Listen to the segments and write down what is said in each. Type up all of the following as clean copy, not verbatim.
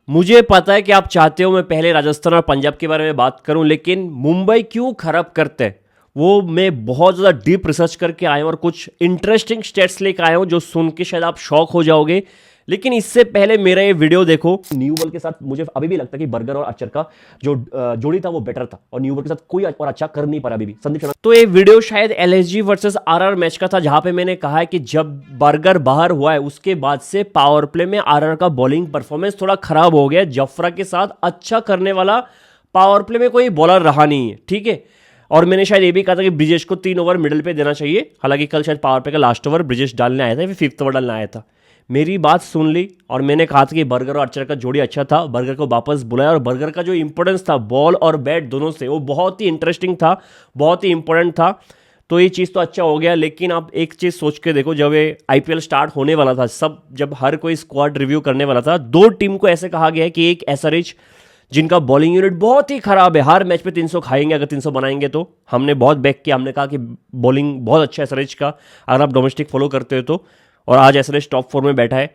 मुझे पता है कि आप चाहते हो मैं पहले राजस्थान और पंजाब के बारे में बात करूं, लेकिन मुंबई क्यों खराब करते हैं वो मैं बहुत ज़्यादा डीप रिसर्च करके आया हूं और कुछ इंटरेस्टिंग स्टेट्स लेकर आया हूं जो सुन के शायद आप शॉक हो जाओगे। लेकिन इससे पहले मेरा ये वीडियो देखो। न्यू बॉल के साथ मुझे अभी भी लगता है कि बर्गर और अक्षर का जो जोड़ी था वो बेटर था, और न्यू बॉल के साथ कोई और अच्छा कर नहीं पा रहा अभी भी संदीप शर्मा। तो ये वीडियो शायद एलएसजी वर्सेस आरआर मैच का था, जहां पे मैंने कहा है कि जब बर्गर बाहर हुआ है उसके बाद से पावर प्ले में आरआर का बॉलिंग परफॉर्मेंस थोड़ा खराब हो गया। जफरा के साथ अच्छा करने वाला पावर प्ले में कोई बॉलर रहा नहीं है, ठीक है। और मैंने शायद ये भी कहा था कि ब्रिजेश को 3 ओवर मिडिल पे देना चाहिए। हालांकि कल शायद पावर प्ले का लास्ट ओवर ब्रिजेश डालने आया था, फिर 5th ओवर डालने आया था। मेरी बात सुन ली और मैंने कहा था कि बर्गर और अर्चर का जोड़ी अच्छा था। बर्गर को वापस बुलाया और बर्गर का जो इंपॉर्टेंस था बॉल और बैट दोनों से, वो बहुत ही इंटरेस्टिंग था, बहुत ही इंपॉर्टेंट था। तो ये चीज़ तो अच्छा हो गया। लेकिन आप एक चीज़ सोच के देखो, जब ये आईपीएल स्टार्ट होने वाला था, जब हर कोई स्क्वाड रिव्यू करने वाला था, 2 टीम को ऐसे कहा गया है कि एक एसआरएच जिनका बॉलिंग यूनिट बहुत ही खराब है, हर मैच पे 300 खाएंगे अगर 300 बनाएंगे तो। हमने बहुत बैक किया, हमने कहा कि बॉलिंग बहुत अच्छा है एसआरएच का अगर आप डोमेस्टिक फॉलो करते हो तो। और आज एसआरएच टॉप 4 में बैठा है।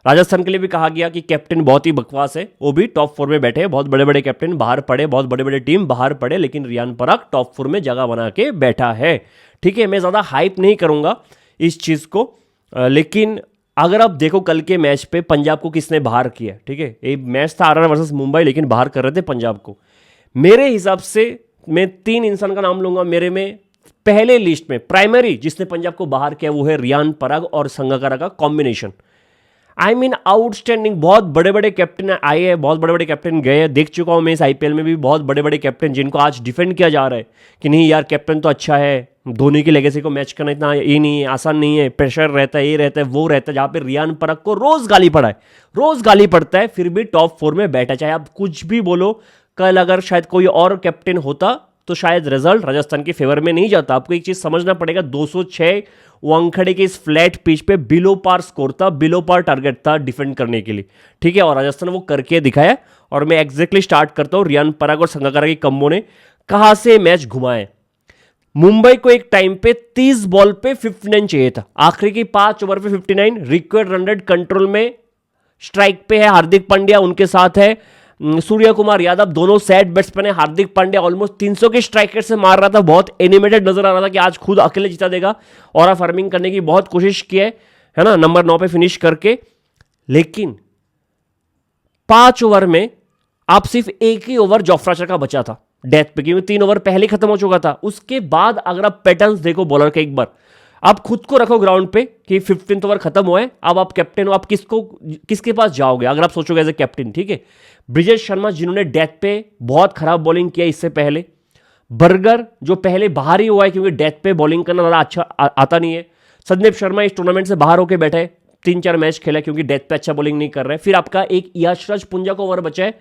राजस्थान के लिए भी कहा गया कि कैप्टन बहुत ही बकवास है, वो भी टॉप 4 में बैठे हैं। बहुत बड़े बड़े कैप्टन बाहर पड़े, बहुत बड़े बड़े टीम बाहर पड़े, लेकिन रियान पराग टॉप 4 में जगह बना के बैठा है, ठीक है। मैं ज़्यादा हाइप नहीं करूंगा इस चीज़ को। लेकिन अगर आप देखो कल के मैच पे पंजाब को किसने बाहर किया, ठीक है। एक मैच था आरआर वर्सेस मुंबई, लेकिन बाहर कर रहे थे पंजाब को। मेरे हिसाब से मैं 3 इंसान का नाम लूंगा मेरे में पहले लिस्ट में। प्राइमरी जिसने पंजाब को बाहर किया वो है रियान पराग और संगकारा का कॉम्बिनेशन। I mean outstanding. बहुत बड़े बड़े कैप्टन आए हैं, बहुत बड़े बड़े कैप्टन गए हैं। देख चुका हूं मैं इस आईपीएल में भी बहुत बड़े बड़े कैप्टन जिनको आज डिफेंड किया जा रहा है कि नहीं यार कैप्टन तो अच्छा है, धोनी की लेगेसी को मैच करना इतना ये नहीं है, आसान नहीं है, प्रेशर रहता है, ये रहता है, वो रहता है। जहां पे रियान पराग को रोज गाली पड़ा है, रोज गाली पड़ता है, फिर भी टॉप 4 में बैठा। चाहे आप कुछ भी बोलो, कल अगर शायद कोई और कैप्टन होता तो शायद रिजल्ट राजस्थान के फेवर में नहीं जाता। आपको एक चीज समझना पड़ेगा, 206 वानखेड़े के इस फ्लैट पिच पे बिलो पार स्कोर था, बिलो पार टारगेट था डिफेंड करने के लिए, ठीक है। और राजस्थान वो करके दिखाया। और मैं एग्जैक्टली स्टार्ट करता हूं रियान पराग और संगकारा की कम्बो ने कहां से मैच घुमाए। मुंबई को एक टाइम पे 30 बॉल पे 59 चाहिए था, आखिरी की 5 ओवर पे 59। रिक्वायर्ड रन रेट कंट्रोल में स्ट्राइक पे है हार्दिक पांड्या, उनके साथ है सूर्य कुमार यादव, दोनों सेट बैट्समैन है। हार्दिक पांड्या ऑलमोस्ट 300 के स्ट्राइक रेट से मार रहा था, बहुत एनिमेटेड नजर आ रहा था कि आज खुद अकेले जिता देगा। और फार्मिंग करने की बहुत कोशिश की है ना, नंबर 9 पे फिनिश करके। लेकिन 5 ओवर में आप सिर्फ एक ही ओवर जोफ्राचर का बचा था डेथ पे, क्योंकि 3 ओवर पहले खत्म हो चुका था। उसके बाद अगर आप पैटर्न्स देखो बॉलर के, एक बार आप खुद को रखो ग्राउंड पे कि 15th ओवर खत्म हुआ है, अब आप कैप्टन हो, आप किसके पास जाओगे अगर आप सोचोगे एज ए कैप्टन, ठीक है। ब्रिजेश शर्मा जिन्होंने डेथ पे बहुत खराब बॉलिंग किया इससे पहले, बर्गर जो पहले बाहर ही हुआ है क्योंकि डेथ पे बॉलिंग करना ज़्यादा अच्छा आता नहीं है। संदीप शर्मा इस टूर्नामेंट से बाहर होकर बैठे, 3-4 मैच खेला क्योंकि डेथ पे अच्छा बॉलिंग नहीं कर रहा है। फिर आपका एक यशराज पुंजा को ओवर बचा है,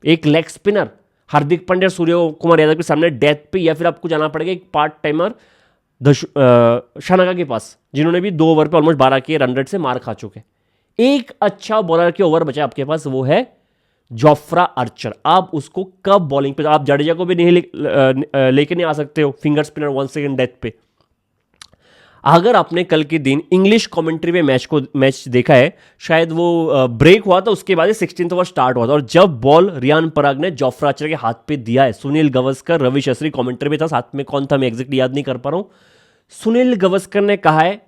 एक लेग स्पिनर हार्दिक पांड्या सूर्य कुमार यादव के सामने डेथ पे, या फिर आपको जाना पड़ेगा एक पार्ट टाइमर शनाका के पास, जिन्होंने भी 2 ओवर पे ऑलमोस्ट 12 के रन रेट से मार खा चुके। एक अच्छा बॉलर के ओवर बचा आपके पास, वो है जोफ्रा आर्चर। आप उसको कब बॉलिंग पे, आप जडेजा को भी नहीं लेके नहीं आ सकते हो फिंगर स्पिनर 1 सेकंड डेथ पे। अगर आपने कल के दिन इंग्लिश कमेंट्री में मैच देखा है, शायद वो ब्रेक हुआ था, उसके बाद 16th ओवर स्टार्ट हुआ था, और जब बॉल रियान पराग ने जोफ्रा आर्चर के हाथ पे दिया है, सुनील गावस्कर, रवि शास्त्री कमेंट्री में था, साथ में कौन था मैं एग्जैक्टली याद नहीं कर पा रहा हूं। सुनील गावस्कर ने कहा है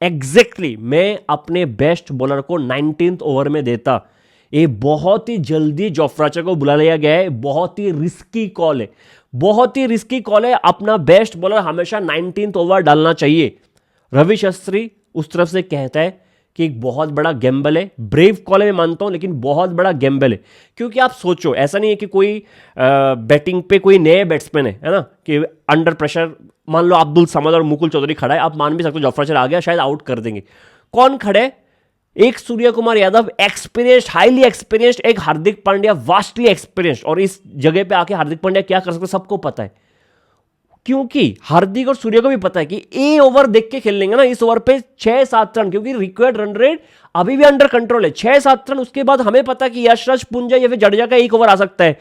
एग्जैक्टली मैं अपने बेस्ट बॉलर को 19th ओवर में देता। ये बहुत ही जल्दी जोफ्रा आर्चर को बुला लिया गया है, बहुत ही रिस्की कॉल है, बहुत ही रिस्की कॉल है। अपना बेस्ट बॉलर हमेशा 19th ओवर डालना चाहिए। रवि शास्त्री उस तरफ से कहता है कि एक बहुत बड़ा गैम्बल है, ब्रेव कॉल है मैं मानता हूं, लेकिन बहुत बड़ा गैम्बल है। क्योंकि आप सोचो, ऐसा नहीं है कि कोई बैटिंग पे कोई नए बैट्समैन है ना, कि अंडर प्रेशर मान लो अब्दुल समद और मुकुल चौधरी खड़ा है, आप मान भी सकते हो जोफ्रा आर्चर आ गया शायद आउट कर देंगे। कौन खड़े? एक Surya Kumar Yadav experienced, highly experienced, एक हार्दिक पांड्या वास्टली एक्सपीरियंस्ड। और इस जगह पे आके हार्दिक पांड्या क्या कर सकते सबको पता है, क्योंकि हार्दिक और सूर्य को भी पता है कि ए ओवर देख के खेल लेंगे ना, इस ओवर पे 6-7 रन, क्योंकि रिक्वायर्ड रन रेट अभी भी अंडर कंट्रोल है, 6-7 रन। उसके बाद हमें पता है कि यशराज पुंजा या फिर जडेजा का 1 ओवर आ सकता है,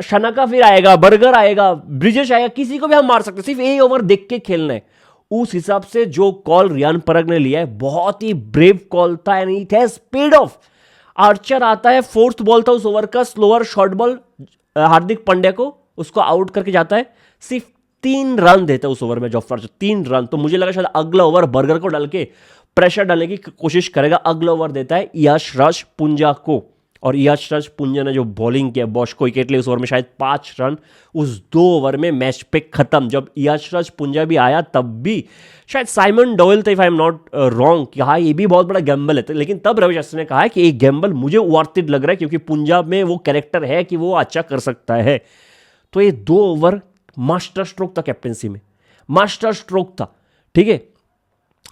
शनाका फिर आएगा, बर्गर आएगा, ब्रिजेश आएगा, किसी को भी हम मार सकते हैं, सिर्फ ए ओवर देख के खेलना है। उस हिसाब से जो कॉल रियान पराग ने लिया है बहुत ही ब्रेव कॉल था, and it has paid of. Archer आता है, फोर्थ बॉल था उस ओवर का, slower short ball, Hardik Pandya को उसको आउट करके जाता है, सिर्फ 3 रन देता है उस ओवर में जोफ्रा आर्चर, 3 रन। तो मुझे लगा शायद अगला ओवर बर्गर को डाल के प्रेशर डालने की कोशिश करेगा, अगला ओवर देता है यशराज पुंजा को, और यशराज पुंजा ने जो बॉलिंग किया बॉस्को विकेट लिए उस ओवर में, शायद 5 रन उस 2 ओवर में मैच पे खत्म। जब यशराज पुंजा भी आया तब भी शायद साइमन डोयल था, if I am not wrong, कि हाँ ये भी बहुत बड़ा गैम्बल है, लेकिन तब रवि शास्त्री ने कहा कि एक गैम्बल मुझे वर्थ इट लग रहा है, क्योंकि पंजाब में वो कैरेक्टर है कि वो अच्छा कर सकता है। तो ये 2 ओवर मास्टर स्ट्रोक था कैप्टेंसी में, मास्टर स्ट्रोक था, ठीक है।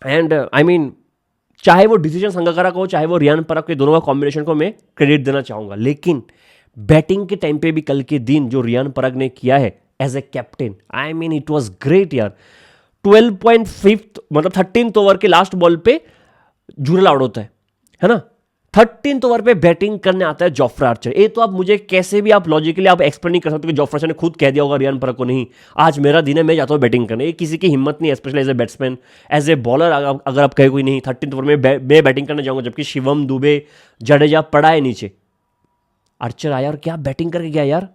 एंड आई मीन चाहे वो डिसीजन संगकारा को, चाहे वो रियान पराग के, दोनों का कॉम्बिनेशन को मैं क्रेडिट देना चाहूंगा, लेकिन बैटिंग के टाइम पे भी कल के दिन जो रियान पराग ने किया है as a captain, I mean it was great यार। 12.5 मतलब 13th ओवर के लास्ट बॉल पे जुरल आउट होता है ना, 13th ओवर पे बैटिंग करने आता है जोफ्रा आर्चर। ये तो आप मुझे कैसे भी आप लॉजिकली आप एक्सप्लेन नहीं कर सकते कि जोफ्रा आर्चर ने खुद कह दिया होगा रियान पराग को, नहीं आज मेरा दिन है, मैं जाता हूँ बैटिंग करने। ये किसी की हिम्मत नहीं है, specially as a batsman, as a bowler अगर आप कहे कोई नहीं 13th ओवर में मैं बैटिंग करने जाऊंगा, जबकि शिवम दुबे जडेजा पड़ा है नीचे, आर्चर आया और क्या बैटिंग करके गया यार,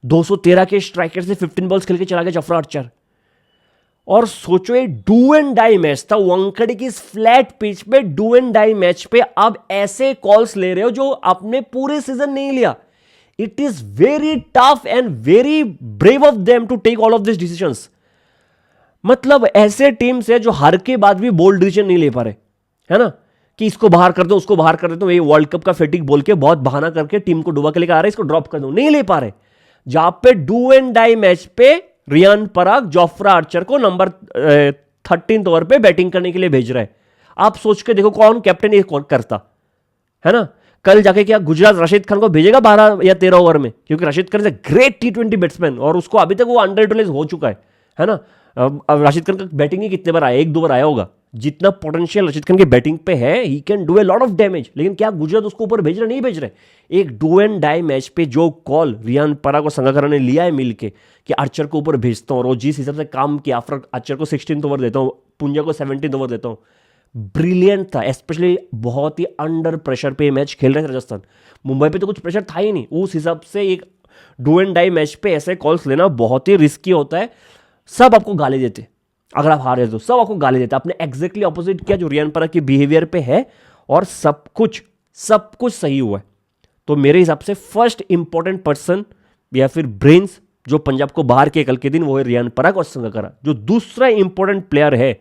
213 के स्ट्राइकर से 15 बॉल्स खेल के चला गया जोफ्रा आर्चर। और सोचो ये डू एंड डाई मैच था, वानखेड़े की इस फ्लैट पिच पे डू एंड डाई मैच पे आप ऐसे कॉल्स ले रहे हो जो आपने पूरे सीजन नहीं लिया। It is very tough and very brave of them to take all of this decisions. मतलब ऐसे टीम्स है जो हार के बाद भी बोल्ड डिसीजन नहीं ले पा रहे, है ना, कि इसको बाहर कर दो, उसको बाहर कर देता हूं, ये वर्ल्ड कप का फेटिक बोल के बहुत बहाना करके टीम को डुबा के लेकर आ रहे, इसको ड्रॉप कर दो, नहीं ले पा रहे। जहां पे डू एंड डाई मैच पे रियान पराग जोफ्रा आर्चर को नंबर 13th ओवर पे बैटिंग करने के लिए भेज रहा है। आप सोच के देखो कौन कैप्टन ये कौन करता, है ना। कल जाके क्या गुजरात राशिद खान को भेजेगा 12 या 13 ओवर में, क्योंकि Rashid Khan is a great T20 batsman और उसको अभी तक वो अंडर यूटिलाइज हो चुका है ना। अब राशिद खान का बैटिंग ही कितने बार आया, 1-2 बार आया होगा। जितना पोटेंशियल राशिद खान की बैटिंग पे है, he can do a lot of damage, लेकिन क्या गुजरात उसको ऊपर भेज रहे, नहीं भेज रहे। एक डू एंड डाई मैच पे जो कॉल रियान पराग और संगकारा ने लिया है मिलके कि आर्चर को ऊपर भेजता हूँ, और जिस हिसाब से काम किया, आफ्टर आर्चर को 16th ओवर देता हूँ, पुंजा को 17th ओवर देता हूँ, ब्रिलियंट था। स्पेशली बहुत ही अंडर प्रेशर पे मैच खेल रहे थे राजस्थान, मुंबई पे तो कुछ प्रेशर था ही नहीं। उस हिसाब से एक डू एंड डाई मैच पे ऐसे कॉल्स लेना बहुत ही रिस्की होता है। सब आपको गाली देते, अगर आप हारे तो सब आपको गाली देते। आपने एग्जैक्टली ऑपोजिट किया जो रियान पराग के बिहेवियर पे है, और सब कुछ सही हुआ है। तो मेरे हिसाब से फर्स्ट इंपॉर्टेंट पर्सन या फिर ब्रेन्स जो पंजाब को बाहर किए कल के दिन, वो है रियान पराग और संगकारा। जो दूसरा इंपॉर्टेंट प्लेयर है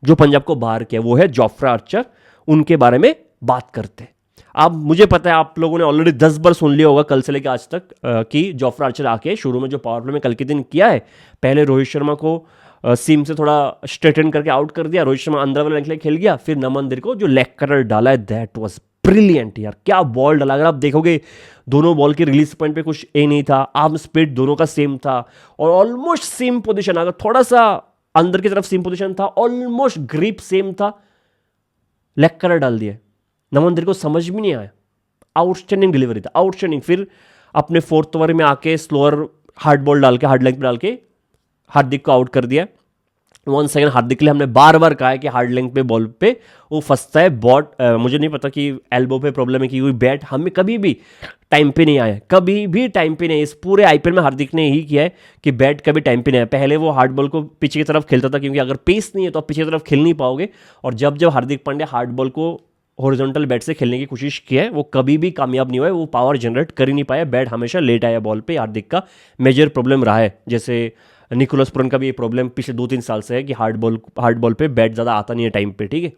जो पंजाब को बाहर किया, वो है जोफ्रा आर्चर। उनके बारे में बात करते हैं। अब मुझे पता है आप लोगों ने ऑलरेडी 10 बार सुन लिया होगा कल से लेकर आज तक कि जोफ्रा आर्चर आके शुरू में जो पावर प्ले में कल के दिन किया है, पहले रोहित शर्मा को सीम से थोड़ा स्ट्रेटन करके आउट कर दिया, रोहित शर्मा अंदर वाले खेल गया, फिर नमनदीर को जो लेग कटर डाला है, दैट वाज ब्रिलियंट यार। क्या बॉल डाला, अगर आप देखोगे दोनों बॉल के रिलीज पॉइंट पे कुछ ए नहीं था, आर्म स्पीड दोनों का सेम था, और ऑलमोस्ट सेम पोजीशन, अगर थोड़ा सा अंदर की तरफ सेम पोजीशन था, ऑलमोस्ट ग्रिप सेम था, लेग कटर डाल दिया। नमनदीर को समझ भी नहीं आया, आउटस्टैंडिंग डिलीवरी था, आउटस्टैंडिंग। फिर अपने 4th ओवर में आके स्लोअर हार्ड बॉल डाल के, हार्ड लेंथ पे डाल के हार्दिक को आउट कर दिया। 1 सेकंड हार्दिक के लिए हमने बार बार कहा है कि हार्ड लेंथ पे बॉल पे वो फंसता है। मुझे नहीं पता कि एल्बो पे प्रॉब्लम है कि कोई बैट हमें कभी भी टाइम पे नहीं आया, कभी भी टाइम पे नहीं। इस पूरे आईपीएल में हार्दिक ने यही किया है कि बैट कभी टाइम पे नहीं आया। पहले वो हार्ड बॉल को पीछे की तरफ खेलता था, क्योंकि अगर पेस नहीं है तो आप पीछे की तरफ खेल नहीं पाओगे। और जब हार्दिक पांड्या हार्ड बॉल को हॉरिजॉन्टल बैट से खेलने की कोशिश की है, वो कभी भी कामयाब नहीं हुआ है, वो पावर जनरेट कर ही नहीं पाया, बैट हमेशा लेट आया बॉल पे। हार्दिक का मेजर प्रॉब्लम रहा है, जैसे निकोलस पुरन का भी ये प्रॉब्लम पिछले 2-3 साल से है कि हार्ड बॉल पे बैट ज़्यादा आता नहीं है टाइम पे, ठीक है।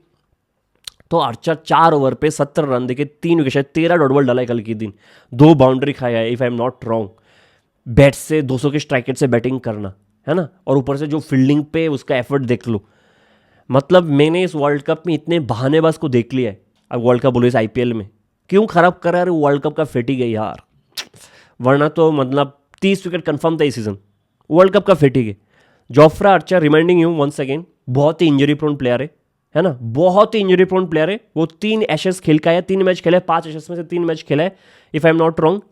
तो आर्चर 4 ओवर पे 70 रन देके 3 विकेट, 13 डॉट बॉल डाला है कल के दिन, 2 बाउंड्री खाया है, if I am not wrong. Bat से 200 के स्ट्राइक रेट से बैटिंग करना, है ना, और ऊपर से जो फील्डिंग पे उसका एफर्ट देख लो। मतलब मैंने इस वर्ल्ड कप में इतने बहानेबाज को देख लिया है। अब वर्ल्ड कप बोलो इस आईपीएल में क्यों खराब कर रहा है, वर्ल्ड कप का फेटी गई यार, वरना तो मतलब 30 विकेट कंफर्म था इस सीजन। वर्ल्ड कप का फेटी गई। Jofra Archer, reminding you once again, बहुत ही इंजरी प्रोन प्लेयर है ना, बहुत ही इंजरी प्रोन प्लेयर है। वो 3 एशेस खेल का है, 3 मैच खेला है, 5 एशेस में से 3 मैच खेला है, if I am not wrong.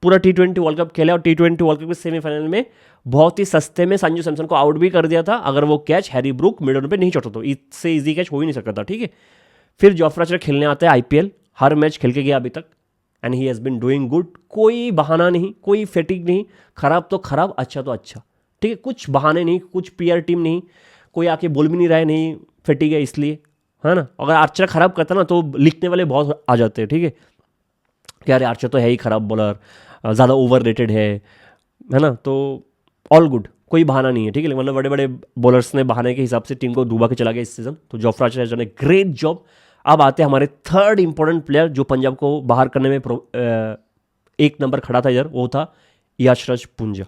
पूरा T20 वर्ल्ड कप खेला है, और T20 वर्ल्ड कप के सेमीफाइनल में बहुत ही सस्ते में संजू सैमसन को आउट भी कर दिया था, अगर वो catch Harry Brook mid on पे नहीं छोड़ता तो। इससे इजी कैच हो ही नहीं सकता था, ठीक है। फिर जोफ्रा आर्चर खेलने आता है आईपीएल, हर मैच खेल के गया अभी तक and he has been doing good. कोई बहाना नहीं, कोई फेटिक नहीं, खराब तो खराब, अच्छा तो अच्छा, ठीक है, कुछ बहाने नहीं, कुछ पीआर टीम नहीं, कोई आके बोल भी नहीं रहा है नहीं फेटिक है इसलिए, है ना। अगर आर्चर खराब करता ना तो लिखने वाले बहुत आ जाते हैं, ठीक है, कि यार आर्चर तो है ही खराब बॉलर, ज़्यादा ओवर रेटेड है ना। तो ऑल गुड, कोई बहाना नहीं है, ठीक है, वरना बड़े बड़े बॉलर्स ने बहाने के हिसाब से टीम को डूबा के चला गया इस सीजन। तो Jofra Archer has done a great job. अब आते हैं हमारे थर्ड इंपॉर्टेंट प्लेयर जो पंजाब को बाहर करने में एक नंबर खड़ा था इधर, वो था यशराज पुंजा।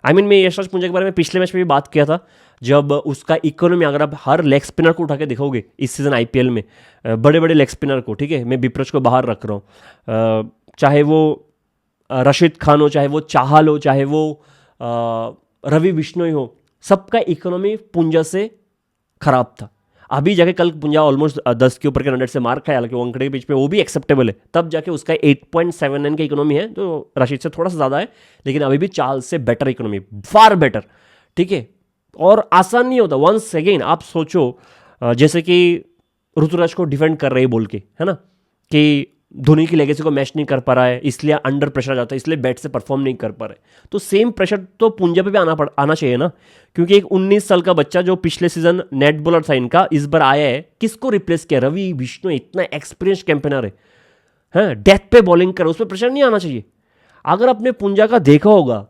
मैं यशराज पुंजा के बारे में पिछले मैच में भी बात किया था, जब उसका इकोनॉमी अगर आप हर लेग स्पिनर को उठा के देखोगे इस सीजन आईपीएल में, बड़े बड़े लेग स्पिनर को, ठीक है, मैं बिप्रज को बाहर रख रहा हूँ, चाहे वो रशीद खान हो, चाहे वो चाहल हो, चाहे वो रवि बिश्नोई हो, सबका इकोनॉमी पुंजा से खराब था। अभी जाके कल पुंजा ऑलमोस्ट 10 के ऊपर के 100 से मार खाया, हालांकि वो अंकड़े के बीच में वो भी एक्सेप्टेबल है, तब जाके उसका 8.79 का इकोनॉमी है, जो रशीद से थोड़ा सा ज़्यादा है, लेकिन अभी भी चाल से बेटर इकोनॉमी, फार बेटर, ठीक है। और आसान नहीं होता। वंस अगेन आप सोचो, जैसे कि ऋतुराज को डिफेंड कर रहे हैं बोल के, है ना, कि धोनी की लेगेसी को मैच नहीं कर पा रहा है, इसलिए अंडर प्रेशर आ जाता है, इसलिए बैट से परफॉर्म नहीं कर पा रहे, तो सेम प्रेशर तो पुंजा पे भी आना चाहिए ना, क्योंकि एक 19 साल का बच्चा जो पिछले सीजन नेट बॉलर था इनका, इस बार आया है, किसको रिप्लेस किया? रवि बिश्नोई, इतना एक्सपीरियंस कैंपेनर है, डेथ पे बॉलिंग कर, उस पर प्रेशर नहीं आना चाहिए। अगर आपने पुंजा का देखा होगा,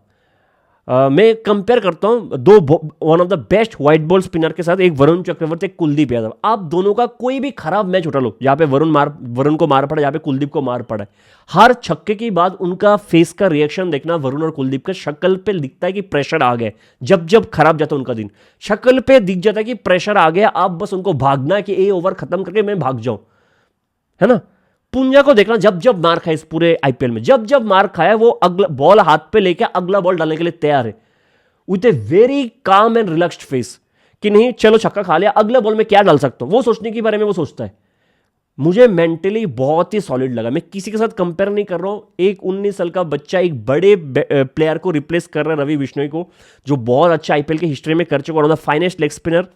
मैं कंपेयर करता हूं दो one of the best white ball spinner के साथ, एक वरुण चक्रवर्ती, एक कुलदीप यादव। आप दोनों का कोई भी खराब मैच उठा लो, जहां पे वरुण को मार पड़ा, जहां पे कुलदीप को मार पड़ा है, हर छक्के के बाद उनका फेस का रिएक्शन देखना, वरुण और कुलदीप का शक्ल पे दिखता है कि प्रेशर आ गया। जब जब खराब जाता है उनका दिन, शक्ल पे दिख जाता है कि प्रेशर आ गया, आप बस उनको भागना है कि ये ओवर खत्म करके मैं भाग जाऊं, है ना। पुंजा को देखना, जब जब मार खाया इस पूरे आईपीएल में, जब जब मार खाया, वो अगला बॉल हाथ पे लेके अगला बॉल डालने के लिए तैयार है, with a very calm and relaxed face, कि नहीं चलो छक्का खा लिया, अगले बॉल में क्या डाल सकता हूं, वो सोचने के बारे में वो सोचता है। मुझे मेंटली बहुत ही सॉलिड लगा। मैं किसी के साथ कंपेयर नहीं कर रहा हूं, एक 19 साल का बच्चा एक बड़े प्लेयर को रिप्लेस कर रहा है, रवि बिश्नोई को, जो बहुत अच्छा आईपीएल की हिस्ट्री में कर चुका, one of the finest leg spinner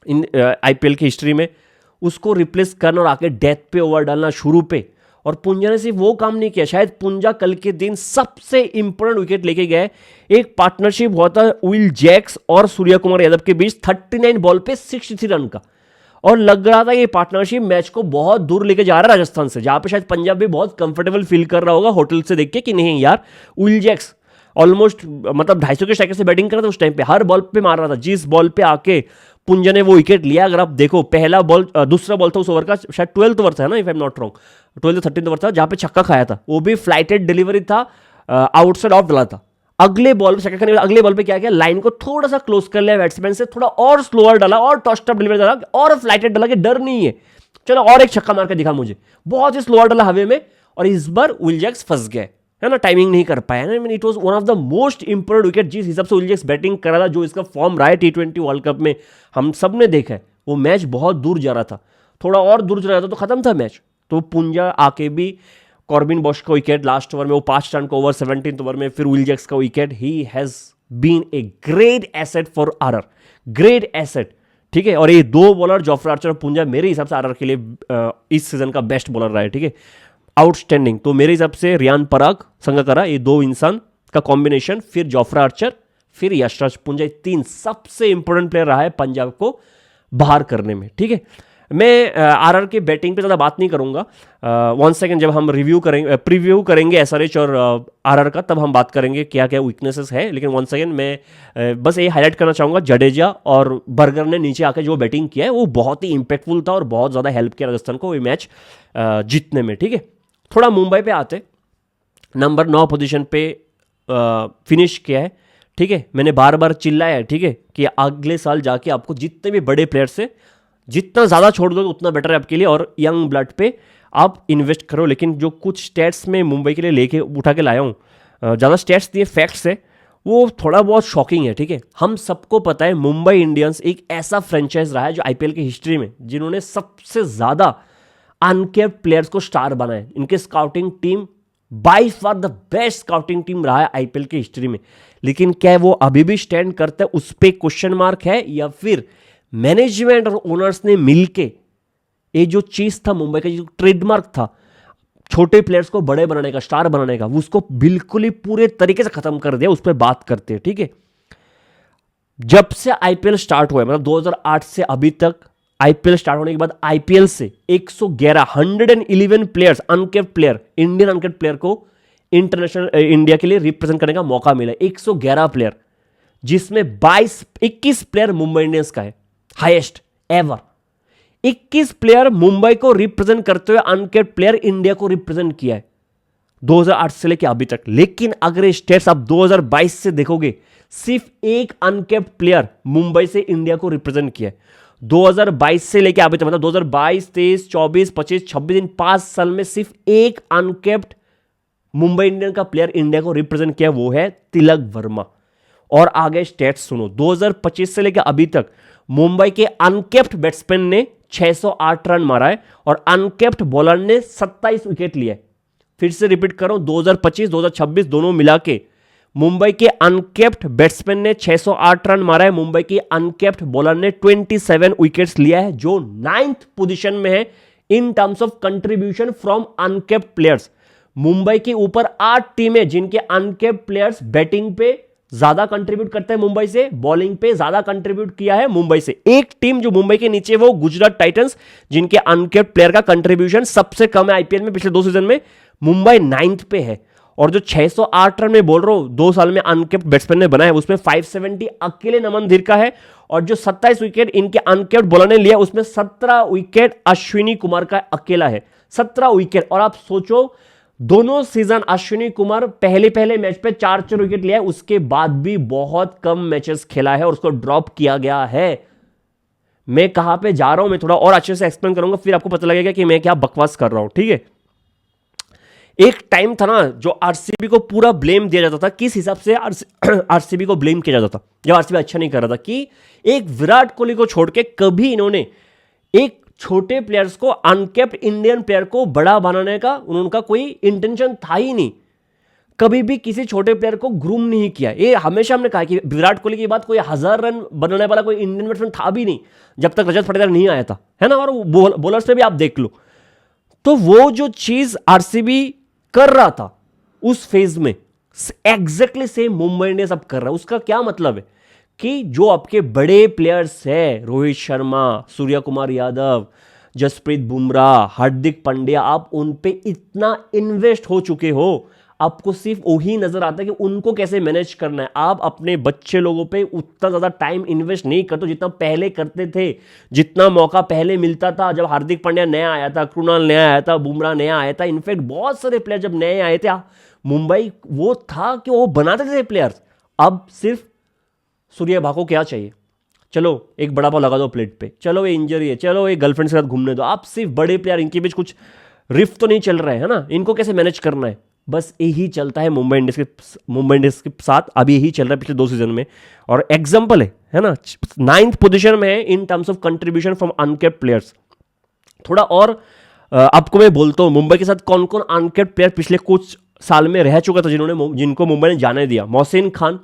in IPL की हिस्ट्री में, उसको रिप्लेस करना और आके डेथ पे ओवर डालना शुरू पे। और पुंजा ने सिर्फ वो काम नहीं किया, शायद पुंजा कल के दिन सबसे इंपॉर्टेंट विकेट लेके गए। एक पार्टनरशिप हुआ था विल जैक्स और सूर्य कुमार यादव के बीच, 39 बॉल पे 63 रन का, और लग रहा था ये पार्टनरशिप मैच को बहुत दूर लेके जा रहा है राजस्थान से, जहां पे शायद पंजाब भी बहुत कंफर्टेबल फील कर रहा होगा होटल से देख के कि नहीं यार, विल जैक्स ऑलमोस्ट मतलब 250 के स्ट्राइकर से बैटिंग कर रहा था उस टाइम पे, हर बॉल पे मार रहा था। जिस बॉल पे आके पुंजा ने वो विकेट लिया, अगर आप देखो पहला बॉल, दूसरा बॉल था उस ओवर का, शायद 12th ओवर था ना, if I am not wrong, 12th 13th over था, जहां पे छक्का खाया था, वो भी फ्लाइटेड डिलीवरी था, आउटसाइड ऑफ डाला था। अगले बॉल पे छक्का खाने, अगले बॉल पे क्या किया, लाइन को थोड़ा सा क्लोज कर लिया बैट्समैन से, थोड़ा और स्लोअर डाला, और टॉस्ट अप डिलीवरी डाला, और फ्लाइटेड डाला कि डर नहीं है, चलो और एक छक्का मार के दिखा मुझे, बहुत ही स्लोअर डाला हवे में, और इस बार विल जैक्स फंस गए, है ना, टाइमिंग नहीं कर पाया ना। It was one of the most important wicket, जिस हिसाब से विल जैक्स बैटिंग कर रहा था, जो इसका फॉर्म रहा है T20 वर्ल्ड कप में, हम सब ने देखा है, वो मैच बहुत दूर जा रहा था, थोड़ा और दूर जा रहा था तो खत्म था मैच। तो पुंजा आके भी, कॉर्बिन बॉश का विकेट लास्ट ओवर में, वो 5 रन का ओवर 17th ओवर में, फिर विल जैक्स का wicket, he has been a great asset for RR, great asset, ठीक है। और ये दो बॉलर जोफ्रा आर्चर और पुंजा मेरे हिसाब से आरआर के लिए इस सीजन का बेस्ट बॉलर रहा है, ठीक है, आउटस्टैंडिंग। तो मेरे हिसाब से रियान पराग, संगकारा, ये दो इंसान का कॉम्बिनेशन, फिर जोफ्रा आर्चर, फिर यशराज पुंजा, 3 सबसे इंपॉर्टेंट प्लेयर रहा है पंजाब को बाहर करने में, ठीक है। मैं आरआर के बैटिंग पे ज़्यादा बात नहीं करूंगा, 1 सेकेंड, जब हम प्रीव्यू करेंगे एसआरएच और आरआर का, तब हम बात करेंगे क्या क्या वीकनेसेस है। लेकिन 1 सेकेंड मैं बस ये हाईलाइट करना चाहूँगा, जडेजा और बर्गर ने नीचे आके जो बैटिंग किया है वो बहुत ही इंपैक्टफुल था और बहुत ज़्यादा हेल्प किया राजस्थान को ये मैच जीतने में, ठीक है। थोड़ा मुंबई पे आते, नंबर 9 पोजीशन पे फिनिश किया है, ठीक है। मैंने बार बार चिल्लाया है, ठीक है, कि अगले साल जाके आपको जितने भी बड़े प्लेयर से जितना ज़्यादा छोड़ दोगे उतना बेटर है आपके लिए, और यंग ब्लड पे आप इन्वेस्ट करो। लेकिन जो कुछ स्टैट्स में मुंबई के लिए लेके उठा के लाया हूँ, ज़्यादा स्टैट्स दिए, फैक्ट्स है, वो थोड़ा बहुत शॉकिंग है, ठीक है। हम सबको पता है मुंबई इंडियंस एक ऐसा फ्रेंचाइज रहा है जो आईपीएल की हिस्ट्री में जिन्होंने सबसे ज़्यादा अनकेप्ड प्लेयर्स को स्टार बनाए। इनके scouting team by far the best scouting team रहा है आईपीएल की हिस्ट्री में। लेकिन क्या वो अभी भी स्टैंड करता है, उस पर क्वेश्चन मार्क है, या फिर मैनेजमेंट और ओनर्स ने मिलके ये जो चीज था मुंबई का, जो ट्रेडमार्क था छोटे प्लेयर्स को बड़े बनाने का, स्टार बनाने का, उसको बिल्कुल ही पूरे तरीके से खत्म कर दिया। उस पर बात करते हैं, ठीक है। जब से आईपीएल स्टार्ट हुआ है, मतलब 2008 से अभी तक, आईपीएल स्टार्ट होने के बाद आईपीएल से 111 प्लेयर्स, अनकेप्ड प्लेयर, इंडियन अनकेप्ड प्लेयर को इंटरनेशनल इंडिया के लिए रिप्रेजेंट करने का मौका मिला। 111 प्लेयर, जिसमें 21 प्लेयर मुंबई इंडियंस का है, हाईएस्ट एवर। 21 प्लेयर मुंबई को रिप्रेजेंट करते हुए अनकेप्ड प्लेयर इंडिया को रिप्रेजेंट किया है 2008 से लेकर अभी तक। लेकिन अगर ये स्टेट्स आप 2022 से देखोगे, सिर्फ एक अनकेप्ड प्लेयर मुंबई से इंडिया को रिप्रेजेंट किया है 2022 से लेकर अभी तक, मतलब 2022, 23, 24, 25, 26, इन 5 साल में सिर्फ एक अनकेप्ड मुंबई इंडियन का प्लेयर इंडिया को रिप्रेजेंट किया, वो है तिलक वर्मा। और आगे स्टेट्स सुनो, 2025 से लेकर अभी तक मुंबई के अनकेप्ड बैट्समैन ने 608 रन मारा है और अनकेप्ड बॉलर ने 27 विकेट लिए। फिर से रिपीट कर रहा हूं, 2025 2026 दोनों मिला के मुंबई के अनकेप्ड बैट्समैन ने 608 रन मारा है, मुंबई के अनकेप्ड बॉलर ने 27 विकेट्स लिया है, जो 9th पोजीशन में है in terms of contribution from uncapped players. Mumbai के ऊपर 8 टीमें जिनके अनकेप्ड प्लेयर्स बैटिंग पे ज्यादा कंट्रीब्यूट करते हैं मुंबई से, बॉलिंग पे ज्यादा कंट्रीब्यूट किया है मुंबई से। एक टीम जो मुंबई के नीचे, वो गुजरात टाइटंस, जिनके अनकेप्ड प्लेयर का कंट्रीब्यूशन सबसे कम है आईपीएल में पिछले 2 सीजन में, मुंबई 9th पे है। और जो 608 रन में बोल रहा हूं 2 साल में अनकेप्ड बैट्समैन ने बनाया, उसमें 570 अकेले नमन धीर का है, और जो 27 विकेट इनके अनकेप्ड बॉलर ने लिया, उसमें 17 विकेट अश्विनी कुमार का अकेला है, 17 विकेट। और आप सोचो, दोनों सीजन अश्विनी कुमार पहले मैच पे 4 विकेट लिया है, उसके बाद भी बहुत कम मैचेस खेला है और उसको ड्रॉप किया गया है। मैं कहां पे जा रहा हूं, मैं थोड़ा और अच्छे से एक्सप्लेन करूंगा, फिर आपको पता लगेगा कि मैं क्या बकवास कर रहा हूं, ठीक है। एक टाइम था ना जो आरसीबी को पूरा ब्लेम दिया जाता था, किस हिसाब से आरसीबी को ब्लेम किया जाता था जब आरसीबी अच्छा नहीं कर रहा था, कि एक विराट कोहली को छोड़ के कभी इन्होंने एक छोटे प्लेयर्स को, अनकेप्ड इंडियन प्लेयर को बड़ा बनाने का उनका कोई इंटेंशन था ही नहीं। कभी भी किसी छोटे प्लेयर को ग्रूम नहीं किया। ये हमेशा हमने कहा कि विराट कोहली के बाद कोई 1000 रन बनाने वाला कोई इंडियन बैट्समैन था भी नहीं जब तक रजत पाटीदार नहीं आया था, है ना। और बॉलर्स पे भी आप देख लो, तो वो जो चीज आरसीबी कर रहा था उस फेज में, एग्जैक्टली सेम मुंबई इंडियंस अब कर रहा है। उसका क्या मतलब है कि जो आपके बड़े प्लेयर्स हैं, रोहित शर्मा, सूर्य कुमार यादव, जसप्रीत बुमराह, हार्दिक पांड्या, आप उन पे इतना इन्वेस्ट हो चुके हो, आपको सिर्फ वही नजर आता है कि उनको कैसे मैनेज करना है। आप अपने बच्चे लोगों पे उतना ज्यादा टाइम इन्वेस्ट नहीं करते जितना पहले करते थे, जितना मौका पहले मिलता था। जब हार्दिक पांड्या नया आया था, कृणाल नया आया था, बुमराह नया आया था, इनफैक्ट बहुत सारे प्लेयर जब नए आए थे मुंबई, वो था कि वो बनाते थे प्लेयर्स। अब सिर्फ सूर्यभा को क्या चाहिए, चलो एक बड़ा बॉल लगा दो प्लेट पे, चलो ये इंजरी है, चलो ये गर्लफ्रेंड के साथ घूमने दो। आप सिर्फ बड़े प्लेयर, इनके बीच कुछ रिफ्ट तो नहीं चल रहा है ना, इनको कैसे मैनेज करना है, बस यही चलता है मुंबई इंडियंस के साथ। अभी यही चल रहा है पिछले 2 सीजन में, और एग्जाम्पल है ना, 9th पोजीशन में है in terms of contribution from uncapped players. थोड़ा और आपको मैं बोलता हूँ मुंबई के साथ कौन कौन अनकेप्ड प्लेयर पिछले कुछ साल में रह चुका था, जिनको मुंबई ने जाने दिया। मोहसिन खान,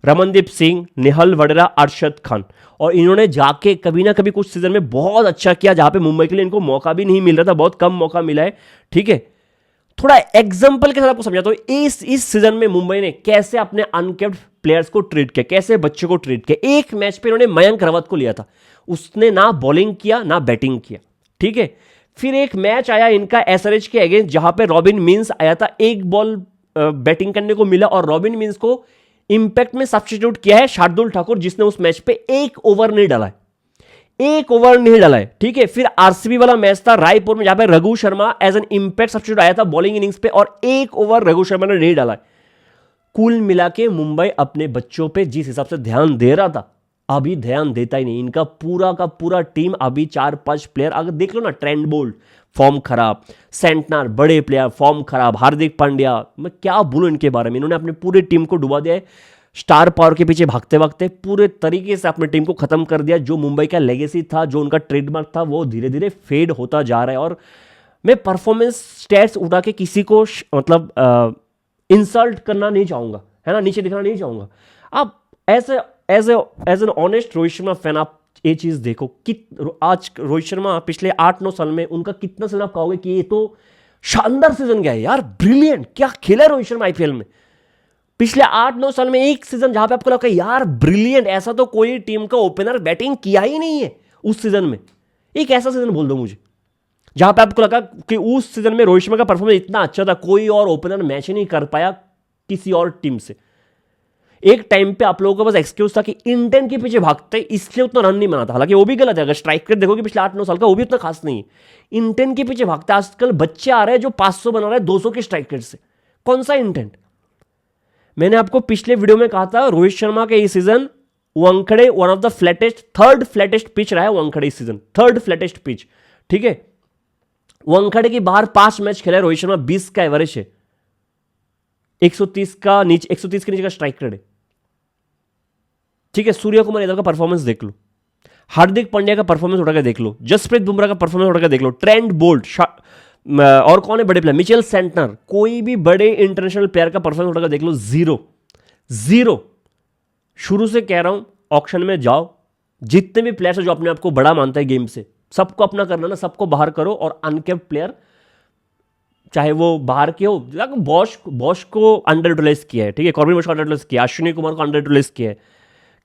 रमनदीप सिंह, निहल वडेरा, अरशद खान। और इन्होंने जाके कभी ना कभी कुछ सीजन में बहुत अच्छा किया, जहां पे मुंबई के लिए इनको मौका भी नहीं मिल रहा था, बहुत कम मौका मिला है, ठीक है। थोड़ा एग्जांपल के साथ आपको समझाता हूं, इस सीजन में मुंबई ने कैसे अपने अनकेप्ड प्लेयर्स को ट्रीट किया, कैसे बच्चे को ट्रीट किया। एक मैच पे इन्होंने मयंक रावत को लिया था, उसने ना बॉलिंग किया ना बैटिंग किया, ठीक है। फिर एक मैच आया इनका एसआरएच के अगेंस्ट, जहां पे रॉबिन मिन्स आया था, एक बॉल बैटिंग करने को मिला, और रॉबिन मिन्स को इंपैक्ट में सब्स्टिट्यूट किया है शार्दुल ठाकुर, जिसने उस मैच पे 1 ओवर नहीं डाला है, 1 ओवर नहीं डाला है, ठीक है। फिर आरसीबी वाला मैच था रायपुर में, जहां पे Raghu Sharma as an impact substitute आया था बॉलिंग इनिंग्स पे, और 1 ओवर रघु शर्मा ने नहीं डाला है। कुल मिला के मुंबई अपने बच्चों पे जिस हिसाब से ध्यान दे रहा था, अभी ध्यान देता ही नहीं। इनका पूरा का पूरा टीम, अभी 4-5 प्लेयर अगर देख लो ना, ट्रेंट बोल्ट फॉर्म खराब, सेंटनर बड़े प्लेयर फॉर्म खराब, हार्दिक पांड्या, मैं क्या बोलूं इनके बारे में। इन्होंने अपने पूरे टीम को डुबा दिया है, स्टार पावर के पीछे भागते भागते पूरे तरीके से अपने टीम को खत्म कर दिया। जो मुंबई का लेगेसी था, जो उनका ट्रेडमार्क था, वो धीरे धीरे फेड होता जा रहा है। और मैं परफॉर्मेंस स्टैट्स उठा के किसी को मतलब इंसल्ट करना नहीं चाहूंगा, है ना, नीचे दिखाना नहीं चाहूंगा। आप as an honest Rohit Sharma fan, आप ये चीज़ देखो आज रोहित शर्मा पिछले 8-9 साल में उनका कितना सीजन आप कहोगे कि ये तो शानदार सीजन गया है यार, ब्रिलियंट, क्या खेला है रोहित शर्मा आईपीएल में। पिछले 8-9 साल में एक सीजन जहां पे आपको लगा यार ब्रिलियंट, ऐसा तो कोई टीम का ओपनर बैटिंग किया ही नहीं है उस सीजन में। एक ऐसा सीजन बोल दो मुझे जहां पे आपको लगा कि उस सीजन में रोहित शर्मा का परफॉर्मेंस इतना अच्छा था, कोई और ओपनर मैच ही नहीं कर पाया किसी और टीम से। एक टाइम पे आप लोगों का बस एक्सक्यूज था कि इंटेंट के पीछे भागते इसलिए उतना रन नहीं बनाता, हालांकि वो भी गलत है। अगर स्ट्राइक रेट देखोगे पिछले 8-9 साल का, वो भी उतना खास नहीं है। इंटेंट के पीछे भागते आजकल बच्चे आ रहे हैं जो 500 बना रहे हैं 200 के स्ट्राइक रेट से। कौन सा इंटेंट? मैंने आपको पिछले वीडियो में कहा था रोहित शर्मा के इस season Wankhede one of the flattest, third flattest pitch रहा है वानखेड़े इस सीजन, थर्ड फ्लैटेस्ट पिच, ठीक है। वानखेड़े के बाहर 5 मैच खेला है रोहित शर्मा, 20 का एवरेज है, 130 का नीचे, 130 के नीचे का स्ट्राइक रेट है, ठीक है। सूर्य कुमार यादव का परफॉर्मेंस देख लो, हार्दिक पांड्या का परफॉर्मेंस उठा के देख लो, जसप्रीत बुमराह का परफॉर्मेंस उठा के देख लो, ट्रेंट बोल्ट, और कौन है बड़े प्लेयर, मिचेल सेंटनर, कोई भी बड़े इंटरनेशनल प्लेयर का परफॉर्मेंस उठा के देख लो, जीरो जीरो। शुरू से कह रहा हूं ऑक्शन में जाओ, जितने भी प्लेयर्स है जो अपने आप को बड़ा मानता है गेम से, सबको अपना करना ना, सबको बाहर करो और अनकेप्ड प्लेयर चाहे वो बाहर के हो, बॉश को अंडर यूटिलाइज किया है, ठीक है, कॉर्बिन बॉश को अंडर यूटिलाइज किया, अश्विनी कुमार को अंडर यूटिलाइज किया है,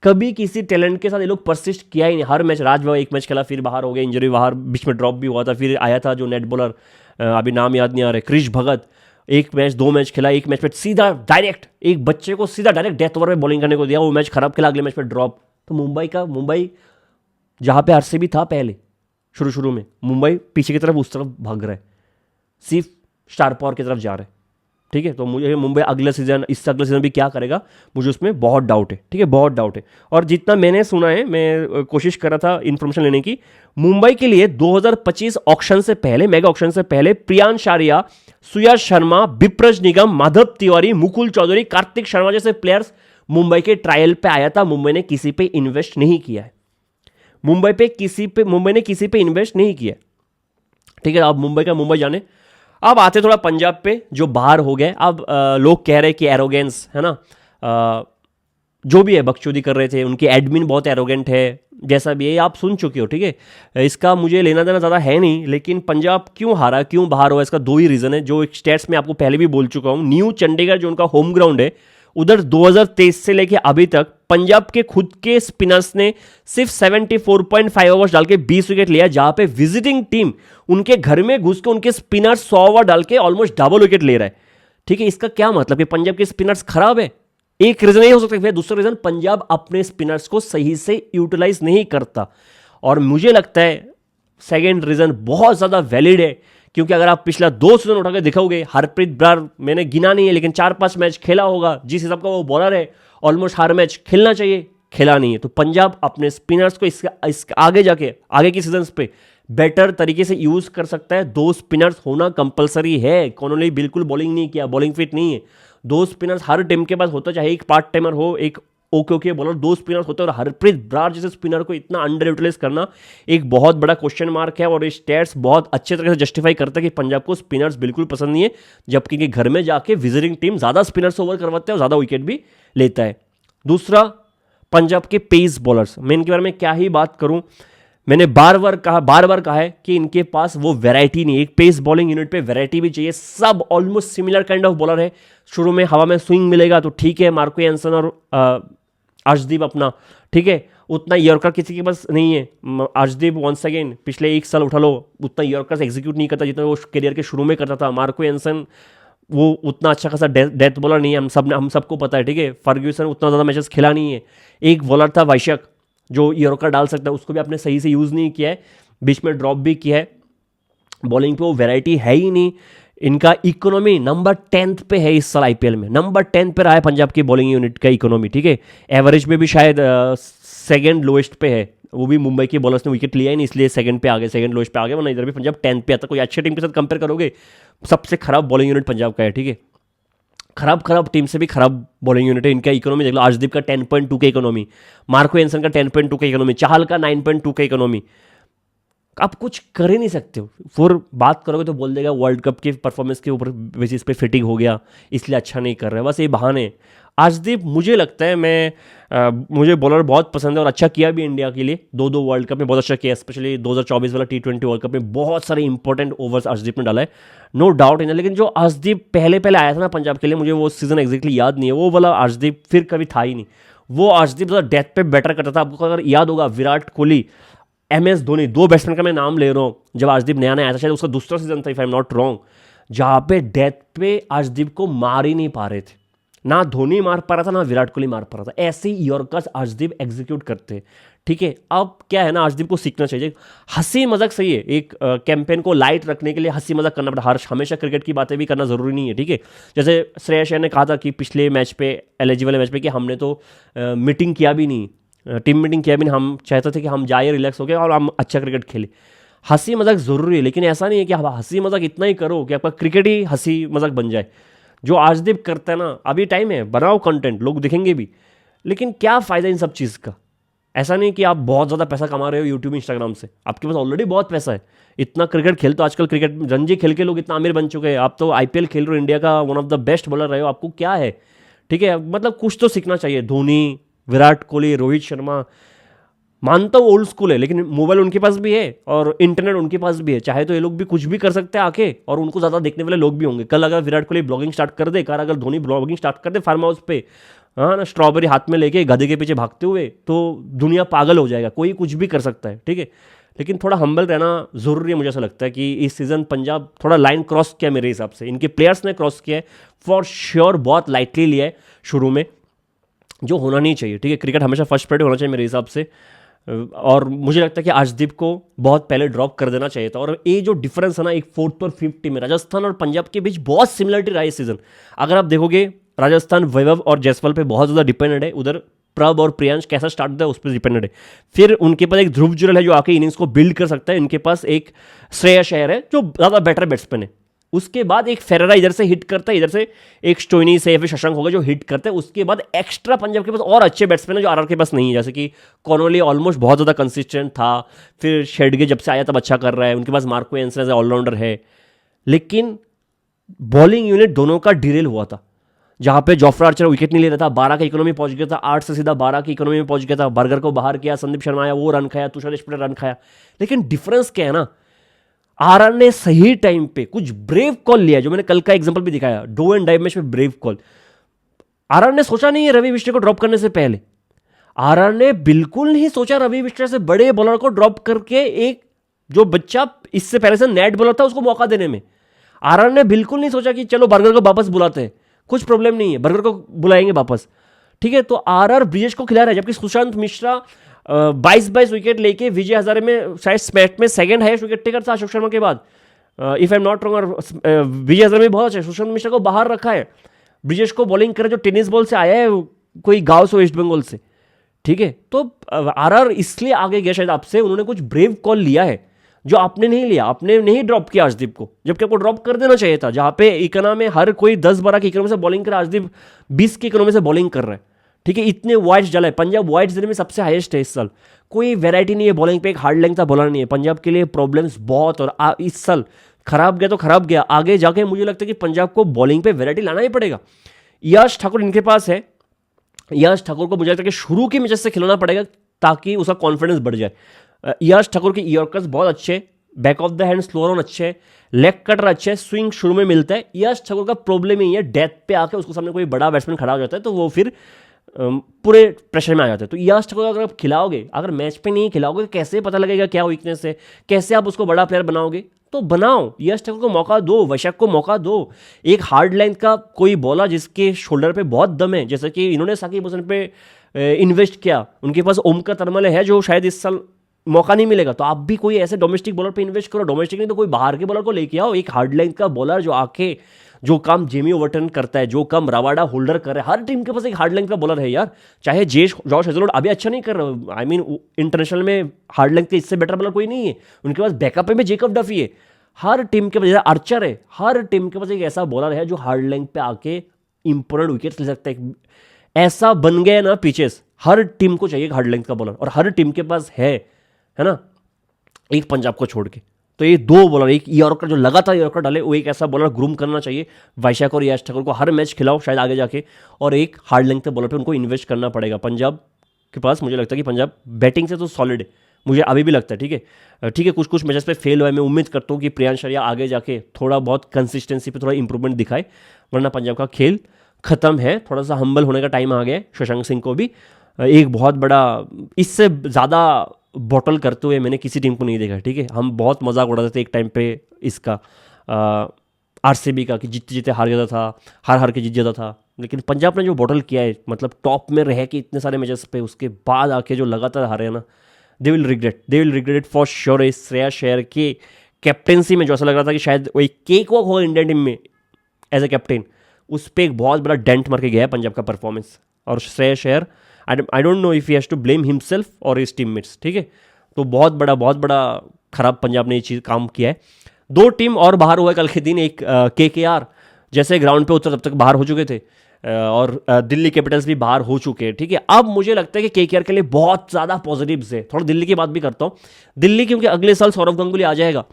कभी किसी टैलेंट के साथ ये लोग परसिस्ट किया ही नहीं। हर मैच राजभव एक मैच खेला फिर बाहर हो गया, इंजरी, बाहर बीच में ड्रॉप भी हुआ था, फिर आया था जो नेट बॉलर, अभी नाम याद नहीं आ रहा है, क्रिश भगत, एक मैच 2 मैच खेला, एक मैच पे सीधा डायरेक्ट एक बच्चे को सीधा डायरेक्ट डेथ ओवर में बॉलिंग करने को दिया, वो मैच खराब खेला, अगले मैच पे ड्रॉप। तो मुंबई जहां पे आरसीबी था पहले शुरू में, मुंबई पीछे की तरफ उस तरफ भाग रहा है, सिर्फ स्टार पावर की तरफ जा रहा है, ठीक है। तो मुझे मुंबई अगले सीजन, इससे अगले सीजन भी क्या करेगा मुझे उसमें बहुत डाउट है, ठीक है, बहुत डाउट है। और जितना मैंने सुना है, मैं कोशिश कर रहा था इन्फॉर्मेशन लेने की, मुंबई के लिए 2025 ऑक्शन से पहले, मेगा ऑक्शन से पहले, प्रियांश आर्या, सुयश शर्मा, बिप्रज निगम, माधव तिवारी, मुकुल चौधरी, कार्तिक शर्मा जैसे प्लेयर्स मुंबई के ट्रायल पे आया था। मुंबई ने किसी पे इन्वेस्ट नहीं किया है, मुंबई ने किसी पे इन्वेस्ट नहीं किया, ठीक है। अब मुंबई जाने। अब आते थोड़ा पंजाब पे जो बाहर हो गए। अब लोग कह रहे हैं कि एरोगेंस है ना, जो भी है बकचोदी कर रहे थे, उनकी एडमिन बहुत एरोगेंट है, जैसा भी है आप सुन चुके हो, ठीक है। इसका मुझे लेना देना ज़्यादा है नहीं, लेकिन पंजाब क्यों हारा, क्यों बाहर हुआ, इसका 2 ही रीज़न है जो एक स्टेट्स में आपको पहले भी बोल चुका हूँ। न्यू चंडीगढ़ जो उनका होम ग्राउंड है, उधर 2023 से लेके अभी तक पंजाब के खुद के स्पिनर्स ने सिर्फ 74.5 ओवर्स डाल के 20 विकेट लिया, जहां पे विजिटिंग टीम उनके घर में घुस के उनके स्पिनर्स 100 ओवर डाल के ऑलमोस्ट डबल विकेट ले रहा है, ठीक है। इसका क्या मतलब कि पंजाब के स्पिनर्स खराब है? एक रीजन ये हो सकता है। दूसरा रीजन, पंजाब अपने स्पिनर्स को सही से यूटिलाइज नहीं करता, और मुझे लगता है सेकेंड रीजन बहुत ज्यादा वैलिड है, क्योंकि अगर आप पिछला 2 सीजन उठा के दिखाओगे, हरप्रीत ब्रार मैंने गिना नहीं है लेकिन 4-5 मैच खेला होगा, जिस हिसाब का वो बॉलर है ऑलमोस्ट हर मैच खेलना चाहिए, खेला नहीं है। तो पंजाब अपने स्पिनर्स को इसके आगे जाके आगे की सीजन्स पे बेटर तरीके से यूज कर सकता है। 2 स्पिनर्स होना कंपलसरी है। कॉनोली बिल्कुल बॉलिंग नहीं किया, बॉलिंग फिट नहीं है। 2 स्पिनर्स हर टीम के पास होता, चाहे एक पार्ट टाइमर हो, एक ओके बॉलर, 2 स्पिनर्स होते हैं। और हरप्रीत ब्रार जैसे स्पिनर को इतना अंडर यूटिलाइज करना एक बहुत बड़ा क्वेश्चन मार्क है, और ये स्टैट्स बहुत अच्छे तरीके से जस्टिफाई करता है कि पंजाब को स्पिनर्स बिल्कुल पसंद नहीं है, जबकि घर में जाके विजिटिंग टीम ज्यादा स्पिनर्स ओवर करवाते हैं और ज्यादा विकेट भी लेता है। दूसरा, पंजाब के पेस बॉलर्स, मैं इनके बारे में क्या ही बात करूं। मैंने बार बार कहा है कि इनके पास वो वैरायटी नहीं है। एक पेस बॉलिंग यूनिट पे वैरायटी भी चाहिए। सब almost similar kind of bowler है। शुरू में हवा में स्विंग मिलेगा तो ठीक है, मार्को एंसन और अर्शदीप अपना, ठीक है, उतना यॉर्कर किसी के पास नहीं है। अर्शदीप वंस अगेन पिछले 1 साल उठा लो, उतना यॉर्कर से एग्जीक्यूट नहीं करता जितना वो करियर के शुरू में करता था। मार्को एंसन वो उतना अच्छा खासा डेथ बॉलर नहीं है, हम सबको पता है, ठीक है। फर्ग्यूसन उतना ज़्यादा मैचेस खेला नहीं है। एक बॉलर था वैशक जो यॉर्कर डाल सकता है, उसको भी आपने सही से यूज़ नहीं किया है, बीच में ड्रॉप भी किया है। बॉलिंग पे वो वैरायटी है ही नहीं। इनका इकोनॉमी नंबर 10th पे है इस साल आईपीएल में, नंबर 10 पे रहा है पंजाब की बॉलिंग यूनिट का इकोनॉमी, ठीक है। एवरेज में भी शायद सेकंड लोएस्ट पे है, वो भी मुंबई के बॉलर्स ने विकेट लिया ही नहीं इसलिए सेकंड पे आ गए, सेकंड लोएस्ट पे आ गए, वरना इधर भी पंजाब 10th पे आता। कोई अच्छे टीम के साथ कंपेयर करोगे, सबसे खराब बॉलिंग यूनिट पंजाब का है, ठीक है। खराब टीम से भी खराब बॉलिंग यूनिट है। इनका इकोनॉमी देख लो, अर्शदीप का 10.2 का इकोनॉमी, मार्को एंसन का 10.2 का इकोनॉमी, चाहल का 9.2 का इकोनॉमी। आप कुछ कर ही नहीं सकते हो। फिर बात करोगे तो बोल देगा वर्ल्ड कप के परफॉर्मेंस के ऊपर बेसिस पे फिटिंग हो गया इसलिए अच्छा नहीं कर रहा है, बस ये बहाने। अर्शदीप मुझे लगता है मुझे बॉलर बहुत पसंद है और अच्छा किया भी इंडिया के लिए, दो वर्ल्ड कप में बहुत अच्छा किया, स्पेशली 2024 वाला T20 वर्ल्ड कप में बहुत सारे इंपॉर्टेंट ओवर्स अर्शदीप ने डाला है, नो डाउट इन। लेकिन जो अर्शदीप पहले आया था ना पंजाब के लिए, मुझे वो सीजन एग्जैक्टली याद नहीं है, वो वाला अर्शदीप फिर कभी था ही नहीं। वो अर्शदीप डेथ पे बेटर करता था। आपको अगर याद होगा, विराट कोहली, MS धोनी, दो बैट्समैन का मैं नाम ले रहा हूँ, जब अर्शदीप नया आया था, शायद उसका दूसरा सीजन था if I am not wrong, जहाँ पे डेथ पे अर्शदीप को मार ही नहीं पा रहे थे, ना धोनी मार पा रहा था, ना विराट कोहली मार पा रहा था। ऐसे ही यॉर्कर्स अर्शदीप एग्जीक्यूट करते हैं, ठीक है। अब क्या है ना, अर्शदीप को सीखना चाहिए। हंसी मजाक सही है, एक कैंपेन को लाइट रखने के लिए हंसी मजाक करना पड़ता है, हमेशा क्रिकेट की बातें भी करना जरूरी नहीं है, ठीक है। जैसे श्रेयस अय्यर ने कहा था कि पिछले मैच पे, LG वाले मैच पे, कि हमने तो मीटिंग किया भी नहीं, टीम मीटिंग किया भी नहीं, हम चाहते थे कि हम जाए रिलैक्स हो गए और हम अच्छा क्रिकेट खेले। हंसी मजाक जरूरी है, लेकिन ऐसा नहीं है कि आप हंसी मजाक इतना ही करो कि आपका क्रिकेट ही हंसी मजाक बन जाए। जो अर्शदीप करता है ना, अभी टाइम है, बनाओ कंटेंट, लोग दिखेंगे भी, लेकिन क्या फ़ायदा इन सब चीज़ का। ऐसा नहीं कि आप बहुत ज़्यादा पैसा कमा रहे हो यूट्यूब इंस्टाग्राम से, आपके पास ऑलरेडी बहुत पैसा है, इतना क्रिकेट खेल, तो आजकल क्रिकेट रणजी खेल के लोग इतना अमीर बन चुके हैं, आप तो IPL खेल रहे हो, इंडिया का one of the best bowler रहे हो, आपको क्या है, ठीक है। मतलब कुछ तो सीखना चाहिए। धोनी, विराट कोहली, रोहित शर्मा, मानता हूँ ओल्ड स्कूल है, लेकिन मोबाइल उनके पास भी है और इंटरनेट उनके पास भी है, चाहे तो ये लोग भी कुछ भी कर सकते हैं आके, और उनको ज़्यादा देखने वाले लोग भी होंगे। कल अगर विराट कोहली ब्लॉगिंग स्टार्ट कर दे, कल अगर धोनी ब्लॉगिंग स्टार्ट कर दे फार्म हाउस पे, हाँ ना, स्ट्रॉबेरी हाथ में लेके गधे के पीछे भागते हुए, तो दुनिया पागल हो जाएगा, कोई कुछ भी कर सकता है, ठीक है। लेकिन थोड़ा हम्बल रहना ज़रूरी है। मुझे ऐसा लगता है कि इस सीज़न पंजाब थोड़ा लाइन क्रॉस किया मेरे हिसाब से, इनके प्लेयर्स ने क्रॉस किया है फॉर श्योर, बहुत लाइटली लिया है शुरू में, जो होना नहीं चाहिए, ठीक है। क्रिकेट हमेशा फर्स्ट प्रायोरिटी होना चाहिए मेरे हिसाब से, और मुझे लगता है कि अर्शदीप को बहुत पहले ड्रॉप कर देना चाहिए था। और ये जो डिफरेंस है ना, एक 4th और 5th टीम में राजस्थान और पंजाब के बीच बहुत सिमिलरिटी रहा है इस सीजन। अगर आप देखोगे, राजस्थान वैभव और जायसवाल पे बहुत ज़्यादा डिपेंडेंट है, उधर प्रभ और प्रियांश कैसा स्टार्ट होता है उस पर डिपेंडेंट है। फिर उनके पास एक ध्रुव जुरल है जो आके इनिंग्स को बिल्ड कर सकता है, इनके पास एक श्रेयस अय्यर है जो ज़्यादा बेटर बैट्समैन है, उसके बाद एक फेरेरा इधर से हिट करता है, इधर से एक स्टोइनिस है या फिर शशांक होगा जो हिट करते हैं, उसके बाद एक्स्ट्रा पंजाब के पास और अच्छे बैट्समैन है जो RR के पास नहीं है, जैसे कि कॉनोली ऑलमोस्ट बहुत ज़्यादा कंसिस्टेंट था, फिर शेडगे जब से आया तब अच्छा कर रहा है, उनके पास मार्को एंसन ऑलराउंडर है। लेकिन बॉलिंग यूनिट दोनों का डिरेल हुआ था, जहाँ पे जोफ्रा आर्चर विकेट नहीं ले रहा था, 12 का इकोनॉमी पहुंच गया था, 8 से सीधा 12 की इकोनॉमी में पहुंच गया था, बर्गर को बाहर किया, संदीप शर्मा आया, वो रन खाया, तुषार देशपांडे रन खाया। लेकिन डिफरेंस क्या है ना, RR ने सही टाइम पे कुछ ब्रेव कॉल लिया, जो मैंने कल का एग्जांपल भी दिखाया, डू एंड डाइव मैच में ब्रेव कॉल। RR ने सोचा नहीं है रवि बिश्नोई को ड्रॉप करने से पहले, RR ने बिल्कुल नहीं सोचा रवि बिश्नोई से बड़े बॉलर को ड्रॉप करके एक जो बच्चा इससे पहले से नेट बॉलर था उसको मौका देने में। RR ने बिल्कुल नहीं सोचा कि चलो बर्गर को वापस बुलाते हैं, कुछ प्रॉब्लम नहीं है, बर्गर को बुलाएंगे वापस, ठीक है। तो RR ब्रिजेश को खिला रहा है, जबकि सुशांत मिश्रा 22 विकेट लेके विजय हजारे में शायद स्मैट में सेकंड हाईएस्ट विकेट टेकर था अशोक शर्मा के बाद, if I am not wrong. और विजय हजारे में बहुत अच्छा है, सुशांत मिश्रा को बाहर रखा है, ब्रिजेश को बॉलिंग करे जो टेनिस बॉल से आया है, कोई गांव से, वेस्ट बंगाल से, ठीक है। तो RR इसलिए आगे गया शायद आपसे, उन्होंने कुछ ब्रेव कॉल लिया है जो आपने नहीं लिया, आपने नहीं ड्रॉप किया अर्शदीप को, जबकि आपको ड्रॉप कर देना चाहिए था। जहां पे इकोनॉमी में हर कोई 10-12 की इकोनॉमी से बॉलिंग कर रहा है, अर्शदीप 20 की इकोनॉमी से बॉलिंग कर रहा है, ठीक है। इतने वाइड्स डाला है, पंजाब वाइड्स देने में सबसे हाईएस्ट है इस साल, कोई वैरायटी नहीं है बॉलिंग पे, एक हार्ड लेंथ का बॉलर नहीं है पंजाब के लिए, प्रॉब्लम्स बहुत। और इस साल खराब गया तो खराब गया, आगे जाके मुझे लगता है कि पंजाब को बॉलिंग पे वैरायटी लाना ही पड़ेगा। यश ठाकुर इनके पास है, यश ठाकुर को मुझे लगता है कि शुरू के मैचेस से खिलाना पड़ेगा ताकि उसका कॉन्फिडेंस बढ़ जाए। यश ठाकुर के ईयरकट्स बहुत अच्छे, back of the hand slower on अच्छे, लेग कटर अच्छे है, स्विंग शुरू में मिलता है। यश ठाकुर का प्रॉब्लम ही है, डेथ पे आके उसको सामने कोई बड़ा बैट्समैन खड़ा हो जाता है तो वो फिर पूरे प्रेशर में आ जाते हैं। तो यश ठाकुर अगर आप खिलाओगे, अगर मैच पे नहीं खिलाओगे, कैसे पता लगेगा क्या वीकनेस है, कैसे आप उसको बड़ा प्लेयर बनाओगे? तो बनाओ, यश ठाकुर को मौका दो, वैशाख को मौका दो, एक हार्ड लाइन का कोई बॉलर जिसके शोल्डर पे बहुत दम है, जैसे कि इन्होंने साकिब हुसैन पे इन्वेस्ट किया, उनके पास ओमकार तरमले है जो शायद इस साल मौका नहीं मिलेगा, तो आप भी कोई ऐसे डोमेस्टिक बॉलर पे इन्वेस्ट करो, डोमेस्टिक नहीं तो कोई बाहर के बॉलर को लेके आओ, एक हार्ड लाइन का बॉलर जो आके जो काम जेमी ओवरटन करता है, जो काम रवाडा होल्डर कर रहा है, हर टीम के पास एक हार्ड लाइन का बॉलर है यार। चाहे जॉश हेजलवुड अभी अच्छा नहीं कर रहा, आई मीन इंटरनेशनल में हार्ड लाइन के इससे बेटर बॉलर कोई नहीं है, उनके पास बैकअप में जेकब डफी है, हर टीम के पास आर्चर है, हर टीम के पास एक ऐसा बॉलर है जो हार्ड लाइन पे आके इंपोर्टेंट विकेट्स ले सकता है। ऐसा बन गया ना पिचेस, हर टीम को चाहिए हार्ड लाइन का बॉलर, और हर टीम के पास है ना, एक पंजाब को छोड़ के। तो ये दो बॉलर, एक यॉर्कर जो लगातार यॉर्कर डाले, वो एक ऐसा बॉलर ग्रूम करना चाहिए वैशाख और यश ठाकुर को, हर मैच खिलाओ शायद आगे जाके, और एक हार्ड लेंथ बॉलर पे उनको इन्वेस्ट करना पड़ेगा पंजाब के पास। मुझे लगता है कि पंजाब बैटिंग से तो सॉलिड है, मुझे अभी भी लगता है। ठीक है, कुछ कुछ मैचेस पे फेल हुआ है, मैं उम्मीद करता हूँ कि प्रियांश आर्या आगे जाके थोड़ा बहुत कंसिस्टेंसी पे थोड़ा इंप्रूवमेंट दिखाए, वरना पंजाब का खेल खत्म है। थोड़ा सा हम्बल होने का टाइम आ गया है शशांक सिंह को भी। एक बहुत बड़ा, इससे ज़्यादा बॉटल करते हुए मैंने किसी टीम को नहीं देखा। ठीक है, हम बहुत मजाक उड़ाते थे एक टाइम पे इसका, आरसीबी का, कि जीतते जीते हार जाता था, हार हार के जीत जाता था। लेकिन पंजाब ने जो बॉटल किया है, मतलब टॉप में रह के इतने सारे मैचेस पे, उसके बाद आके जो लगातार हारे हैं ना, they will regret it for sure. Shreyas Iyer के कैप्टेंसी में जो ऐसा लग रहा था कि शायद वही केक वॉक होगा इंडियन टीम में एज ए कैप्टन, उस पर एक बहुत बड़ा डेंट मार के गया है पंजाब का परफॉर्मेंस। और Shreyas Iyer, I don't know if he has to blame himself और हिज टीममेट्स। ठीक है, तो बहुत बड़ा खराब पंजाब ने ये चीज़ काम किया है। दो टीम और बाहर हुआ है कल के दिन, एक केकेआर जैसे ग्राउंड पे उतर तब तक बाहर हो चुके थे, और दिल्ली कैपिटल्स भी बाहर हो चुके हैं। ठीक है, अब मुझे लगता है कि केकेआर के लिए बहुत ज़्यादा पॉजिटिव्स है। थोड़ा दिल्ली की बात भी करता हूँ। दिल्ली क्योंकि अगले साल सौरव गांगुली आ जाएगा,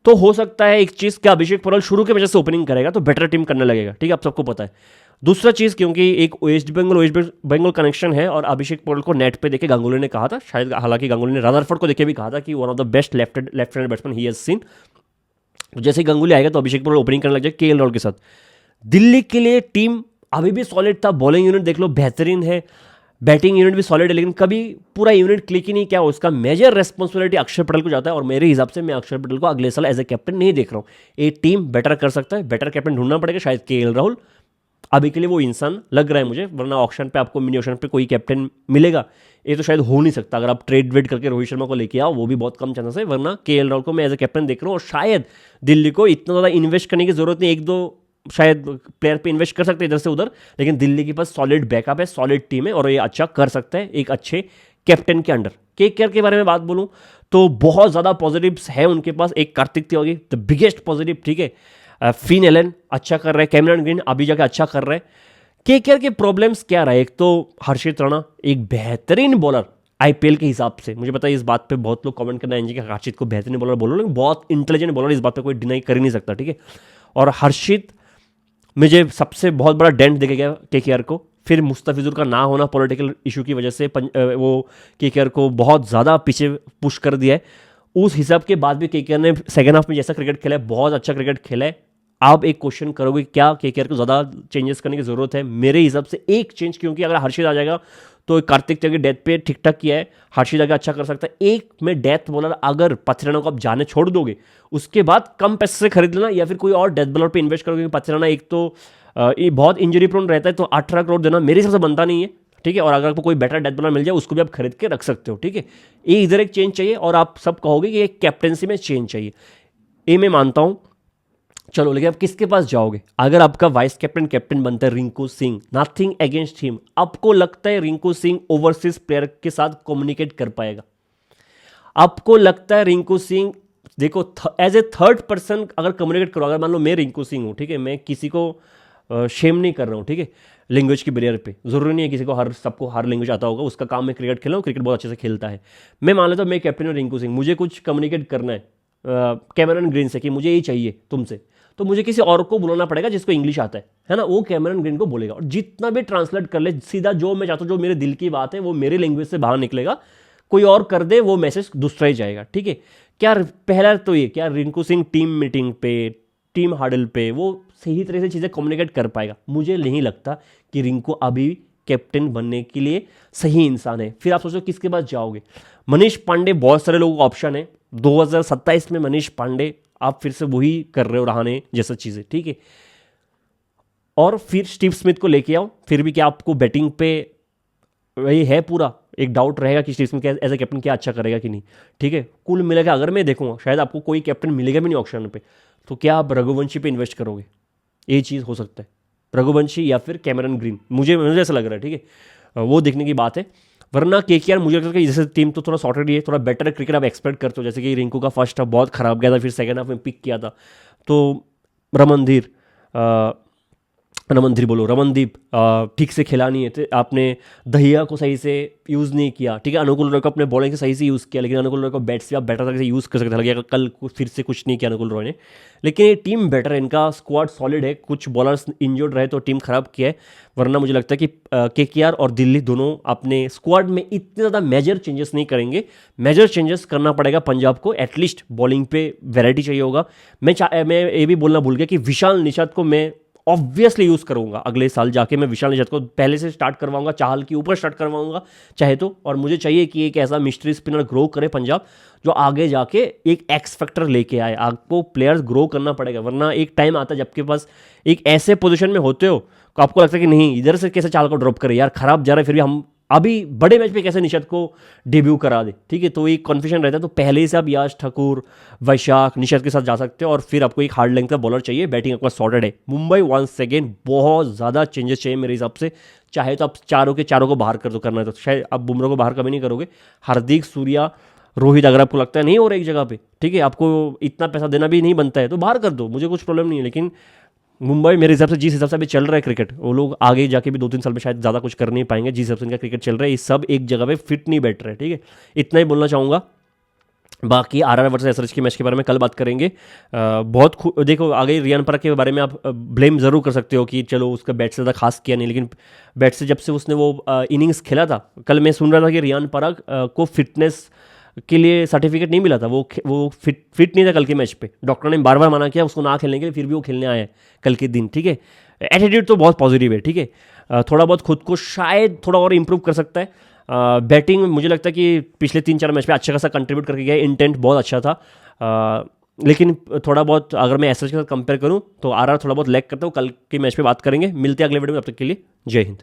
तो हो सकता है एक चीज़ क्या, अभिषेक पोरल शुरू के वजह से ओपनिंग करेगा तो बेटर टीम करने लगेगा। ठीक है, आप सबको पता है। दूसरा चीज़, क्योंकि एक वेस्ट बंगाल कनेक्शन है, और अभिषेक पोरल को नेट पे देखे गांगुली ने कहा था, शायद हालांकि गांगुली ने रदरफोर्ड को देखे भी कहा था कि one of the best left hand batsman he has seen. तो जैसे ही गांगुली आएगा तो अभिषेक पोरल ओपनिंग करने लग जाए केएल राहुल के साथ। दिल्ली के लिए टीम अभी भी सॉलिड था, बॉलिंग यूनिट देख लो बेहतरीन है, बैटिंग यूनिट भी सॉलिड है, लेकिन कभी पूरा यूनिट क्लिक ही नहीं किया। उसका मेजर रेस्पॉन्सिबिलिटी अक्षर पटेल को जाता है, और मेरे हिसाब से मैं अक्षर पटेल को अगले साल एज ए कैप्टन नहीं देख रहा हूँ। ये टीम बेटर कर सकता है, बेटर कैप्टन ढूंढना पड़ेगा, शायद केएल राहुल अभी के लिए वो इंसान लग रहा है मुझे, वरना ऑक्शन पे आपको मिनी ऑक्शन पे कोई कैप्टन मिलेगा ये तो शायद हो नहीं सकता। अगर आप ट्रेड वेड करके रोहित शर्मा को लेके आओ, वो भी बहुत कम चांसेस है, वरना केएल राहुल को मैं एज ए कैप्टन देख रहा हूँ। और शायद दिल्ली को इतना ज़्यादा इन्वेस्ट करने की जरूरत नहीं, एक दो शायद प्लेयर पे इन्वेस्ट कर सकते हैं इधर से उधर, लेकिन दिल्ली के पास सॉलिड बैकअप है, सॉलिड टीम है, और ये अच्छा कर सकता है एक अच्छे कैप्टन के अंडर। केकेआर के बारे में बात बोलूँ तो बहुत ज़्यादा पॉजिटिव्स है उनके पास। एक Kartik Tiwari the biggest positive, ठीक है, फिन एलन अच्छा कर रहे हैं, कैमरन ग्रीन अभी जाके अच्छा कर रहे हैं। केकेआर के प्रॉब्लम्स क्या रहा है, एक तो हर्षित राणा एक बेहतरीन बॉलर आईपीएल के हिसाब से, मुझे पता है इस बात पे बहुत लोग कमेंट करना है कि हर्षित को बेहतरीन बॉलर बोलो, लेकिन बहुत इंटेलिजेंट बॉलर, इस बात पे कोई डिनाई कर ही नहीं सकता। ठीक है, और हर्षित मुझे सबसे बहुत बड़ा डेंट देके गया केकेआर को। फिर मुस्तफिजुर का ना होना पॉलिटिकल इशू की वजह से वो केकेआर को बहुत ज़्यादा पीछे पुश कर दिया है। उस हिसाब के बाद भी केकेआर ने सेकेंड हाफ में जैसा क्रिकेट खेला है, बहुत अच्छा क्रिकेट खेला है। आप एक क्वेश्चन करोगे क्या केकेआर को ज़्यादा चेंजेस करने की ज़रूरत है? मेरे हिसाब से एक चेंज, क्योंकि अगर हर्षित आ जाएगा तो कार्तिक तिवारी डेथ पे ठीक ठाक किया है, हर्षित आगे अच्छा कर सकता है। एक में डेथ बॉलर अगर पथराना को आप जाने छोड़ दोगे, उसके बाद कम पैसे से खरीद लेना, या फिर कोई और डेथ बॉलर पे इन्वेस्ट करोगे। पथराना एक तो ये बहुत इंजरी प्रोन रहता है, तो 18 करोड़ देना मेरे हिसाब से बनता नहीं है। ठीक है, और अगर आपको कोई बेटर डेथ बॉलर मिल जाए उसको भी आप खरीद के रख सकते हो। ठीक है, ये इधर एक चेंज चाहिए, और आप सब कहोगे कि एक कैप्टेंसी में चेंज चाहिए, ये मैं मानता हूँ। चलो, लेकिन आप किसके पास जाओगे? अगर आपका वाइस कैप्टन बनता है Rinku Singh, nothing against him, आपको लगता है रिंकू सिंह ओवरसीज प्लेयर के साथ कम्युनिकेट कर पाएगा? आपको लगता है रिंकू सिंह, देखो एज ए थर्ड पर्सन अगर कम्युनिकेट करो, अगर मान लो मैं रिंकू सिंह हूँ, ठीक है, मैं किसी को शेम नहीं कर रहा हूँ, ठीक है, लैंग्वेज की बैरियर पे, जरूरी नहीं है किसी को सबको हर लैंग्वेज आता होगा, उसका काम है क्रिकेट खेलना, क्रिकेट बहुत अच्छे से खेलता है। मैं मान लेता हूँ मैं कैप्टन हूँ रिंकू सिंह, मुझे कुछ कम्युनिकेट करना है कैमरन ग्रीन से कि मुझे ये चाहिए तुमसे, तो मुझे किसी और को बुलाना पड़ेगा जिसको इंग्लिश आता है ना, वो कैमरन ग्रीन को बोलेगा, और जितना भी ट्रांसलेट कर ले, सीधा जो मैं चाहता हूँ, जो मेरे दिल की बात है वो मेरी लैंग्वेज से बाहर निकलेगा, कोई और कर दे वो मैसेज दूसरा ही जाएगा। ठीक है, क्या पहला तो ये, क्या रिंकू सिंह टीम मीटिंग पे, टीम हडल पे वो सही तरह से चीज़ें कम्युनिकेट कर पाएगा? मुझे नहीं लगता कि रिंकू अभी कैप्टन बनने के लिए सही इंसान है। फिर आप सोचो किसके पास जाओगे? मनीष पांडे, बहुत सारे लोगों का ऑप्शन है 2027 में, मनीष पांडे आप फिर से वही कर रहे हो, रहाने जैसा चीज़ें, ठीक है। और फिर स्टीव स्मिथ को लेके आओ, फिर भी क्या आपको बैटिंग पे वही है, पूरा एक डाउट रहेगा कि Steve Smith as a captain क्या अच्छा करेगा कि नहीं। ठीक है, कुल मिलाकर अगर मैं देखूंगा शायद आपको कोई कैप्टन मिलेगा भी नहीं ऑप्शन पे, तो क्या आप रघुवंशी पे इन्वेस्ट करोगे? ये चीज़ हो सकता है, रघुवंशी या फिर कैमरन ग्रीन, मुझे ऐसा लग रहा है। ठीक है, वो देखने की बात है, वरना केकेआर मुझे लगता है कि जैसे टीम तो थोड़ा सॉर्टेड है, थोड़ा बेटर क्रिकेट आप एक्सपेक्ट करते हो, जैसे कि रिंकू का फर्स्ट हाफ बहुत खराब गया था, फिर सेकंड हाफ में पिक किया था, तो रमनधीर रमनदीप बोलो, रमनदीप ठीक से खेला नहीं है, तो आपने दहिया को सही से यूज़ नहीं किया, ठीक है। अनुकूल रॉय को अपने बॉलिंग से सही से यूज़ किया, लेकिन अनुकूल रॉय को बैट से आप बेटर तरीके से यूज़ कर सकते थे। कल फिर से कुछ नहीं किया अनुकूल रॉय ने, लेकिन ये टीम बेटर है, इनका स्क्वाड सॉलिड है। कुछ बॉलर्स इंजर्ड रहे तो टीम खराब किया है, वरना मुझे लगता है कि केकेआर और दिल्ली दोनों अपने स्क्वाड में इतने ज़्यादा मेजर चेंजेस नहीं करेंगे। मेजर चेंजेस करना पड़ेगा पंजाब को, एटलीस्ट बॉलिंग पे वैरायटी चाहिए होगा। मैं ये भी बोलना भूल गया कि विशाल निषाद को मैं ऑब्वियसली यूज़ करूंगा अगले साल जाके। मैं विशाल निषाद को पहले से स्टार्ट करवाऊंगा, चाहल के ऊपर स्टार्ट करवाऊंगा चाहे तो। और मुझे चाहिए कि एक ऐसा मिस्ट्री स्पिनर ग्रो करे पंजाब, जो आगे जाके एक एक्स फैक्टर लेके आए। आपको प्लेयर्स ग्रो करना पड़ेगा, वरना एक टाइम आता है जब के पास एक ऐसे पोजीशन में होते हो तो आपको लगता है कि नहीं, इधर से कैसे चाहल को ड्रॉप करे यार, खराब जा रहा है, फिर भी हम अभी बड़े मैच पे कैसे निषाद को डेब्यू करा दे, ठीक है। तो एक कन्फ्यूजन रहता है। तो पहले से आप याश ठाकुर, वैशाख, निषाद के साथ जा सकते हो, और फिर आपको एक हार्ड लेंथ का बॉलर चाहिए। बैटिंग आपका सॉर्टेड है। मुंबई वंस अगेन बहुत ज़्यादा चेंजेस चाहिए मेरे हिसाब से। चाहे तो आप चारों के चारों को बाहर कर दो, करना है तो शायद आप बुमराह को बाहर कभी नहीं करोगे। हार्दिक, सूर्या, रोहित, अगर आपको लगता है नहीं हो रहा एक जगह पे, ठीक है, आपको इतना पैसा देना भी नहीं बनता है, तो बाहर कर दो, मुझे कुछ प्रॉब्लम नहीं है। लेकिन मुंबई मेरे हिसाब से जिस हिसाब से अभी चल रहा है क्रिकेट, वो लोग आगे जाके भी 2-3 साल में शायद ज़्यादा कुछ कर नहीं पाएंगे। जिस हिसाब से इनका क्रिकेट चल रहा है, ये सब एक जगह पे फिट नहीं बैठ रहे, ठीक है। इतना ही बोलना चाहूँगा। बाकी आरआर वर्सेस एसआरएच के मैच के बारे में कल बात करेंगे। देखो आगे रियान पराग के बारे में आप ब्लेम ज़रूर कर सकते हो कि चलो उसका बैट से ज़्यादा खास किया नहीं, लेकिन बैट से जब से उसने वो इनिंग्स खेला था, कल मैं सुन रहा था कि रियान पराग को फिटनेस के लिए सर्टिफिकेट नहीं मिला था। वो फिट नहीं था कल के मैच पे। डॉक्टर ने बार बार मना किया उसको ना खेलने के लिए, फिर भी वो खेलने आया है कल के दिन, ठीक है। एटीट्यूड तो बहुत पॉजिटिव है, ठीक है। थोड़ा बहुत खुद को शायद थोड़ा और इंप्रूव कर सकता है। बैटिंग मुझे लगता है कि पिछले 3-4 मैच में अच्छा खासा कंट्रीब्यूट करके गया है, इंटेंट बहुत अच्छा था। लेकिन थोड़ा बहुत अगर मैं एसआरएच के साथ कंपेयर करूं तो आरआर थोड़ा बहुत लैग करता हूं। कल के मैच पे बात करेंगे। मिलते हैं अगले वीडियो में, तब तक के लिए जय हिंद।